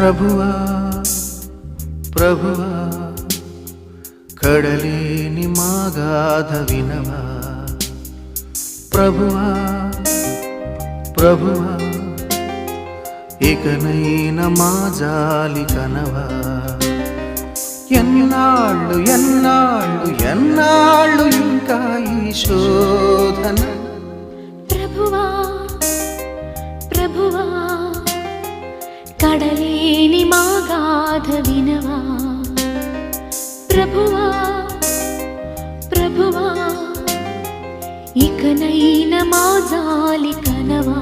ప్రభువా ప్రభువా కడలేని మా గాథ వినవా ప్రభువా ప్రభువా ఇకనైనా మా జాలి కనవా ఎన్నాళ్ళు ఎన్నాళ్ళు ఎన్నాళ్ళు ఇంకా ఈ శోధన ప్రభువా ప్రభువా కడలేని మా గాథ వినవా ప్రభువా ప్రభువా ఇకనైనా మా జాలి కనవా